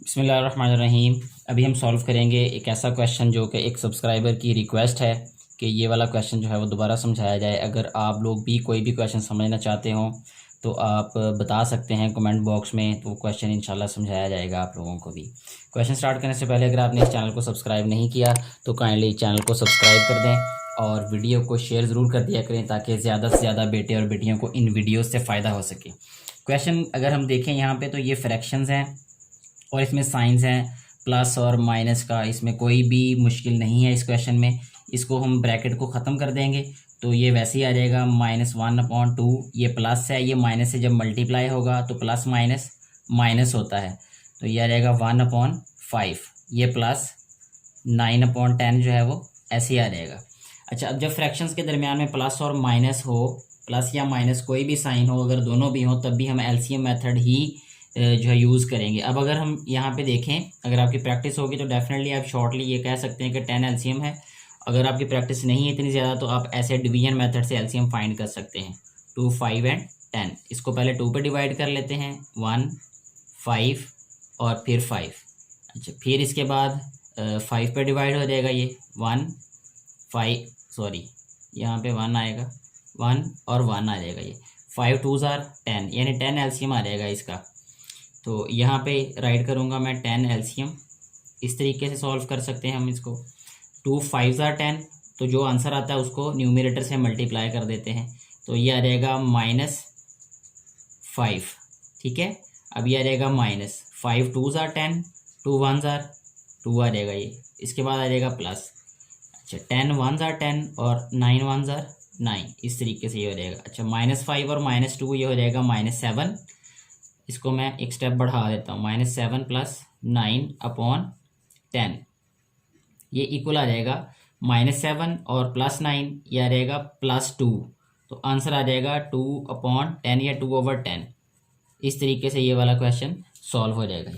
बिस्मिल्लाहिर्रहमानिर्रहीम। अभी हम सॉल्व करेंगे एक ऐसा क्वेश्चन जो कि एक सब्सक्राइबर की रिक्वेस्ट है कि ये वाला क्वेश्चन जो है वो दोबारा समझाया जाए। अगर आप लोग भी कोई भी क्वेश्चन समझना चाहते हो तो आप बता सकते हैं कमेंट बॉक्स में, तो क्वेश्चन इंशाल्लाह समझाया जाएगा आप लोगों को भी। क्वेश्चन स्टार्ट करने से पहले अगर आपने इस चैनल को सब्सक्राइब नहीं किया तो काइंडली चैनल को सब्सक्राइब कर दें और वीडियो को शेयर ज़रूर कर दिया करें ताकि ज़्यादा से ज़्यादा बेटे और बेटियों को इन वीडियो से फ़ायदा हो सके। क्वेश्चन अगर हम देखें यहाँ पे तो ये फ्रैक्शंस हैं और इसमें साइंस हैं प्लस और माइनस का, इसमें कोई भी मुश्किल नहीं है इस क्वेश्चन में। इसको हम ब्रैकेट को ख़त्म कर देंगे तो ये वैसे ही आ जाएगा -1/2। ये प्लस है, ये माइनस से जब मल्टीप्लाई होगा तो प्लस माइनस माइनस होता है, तो ये आ जाएगा 1/5। ये प्लस 9/10 जो है वो ऐसे ही आ जाएगा। अच्छा, अब जब फ्रैक्शंस के दरमियान में प्लस और माइनस हो, प्लस या माइनस कोई भी साइन हो, अगर दोनों भी हो तब भी हम एलसीएम मेथड ही जो है यूज़ करेंगे। अब अगर हम यहाँ पे देखें, अगर आपकी प्रैक्टिस होगी तो डेफिनेटली आप शॉर्टली ये कह सकते हैं कि 10 एलसीएम है। अगर आपकी प्रैक्टिस नहीं है इतनी ज़्यादा तो आप ऐसे डिवीजन मेथड से एलसीएम फाइंड कर सकते हैं। 2, 5 एंड 10। इसको पहले 2 पे डिवाइड कर लेते हैं, 1, 5 और फिर 5। अच्छा, फिर इसके बाद 5 पे डिवाइड हो जाएगा ये 1, 5, सॉरी यहाँ पे 1 आएगा, 1 और 1 आ जाएगा। ये 5 2s are 10, यानी 10 एलसीएम आ जाएगा इसका। तो यहाँ पे राइट करूँगा मैं 10 एलसीएम। इस तरीके से सॉल्व कर सकते हैं हम इसको। 2 5s are 10, तो जो आंसर आता है उसको न्यूमरेटर से मल्टीप्लाई कर देते हैं, तो ये आ जाएगा -5। ठीक है, अब ये आ जाएगा -5 2s are 10, 2 1s are 2 आ जाएगा ये। इसके बाद आ जाएगा प्लस। अच्छा, 10 1s are 10 और 9 1s are 9। इस तरीके से ये हो जाएगा। अच्छा, -5 और -2 ये हो जाएगा -7। इसको मैं एक स्टेप बढ़ा देता हूँ, -7 + 9/10। ये इक्वल आ जाएगा -7 और +9, ये आ जाएगा +2। तो आंसर आ जाएगा 2/10 या 2/10। इस तरीके से ये वाला क्वेश्चन सॉल्व हो जाएगा।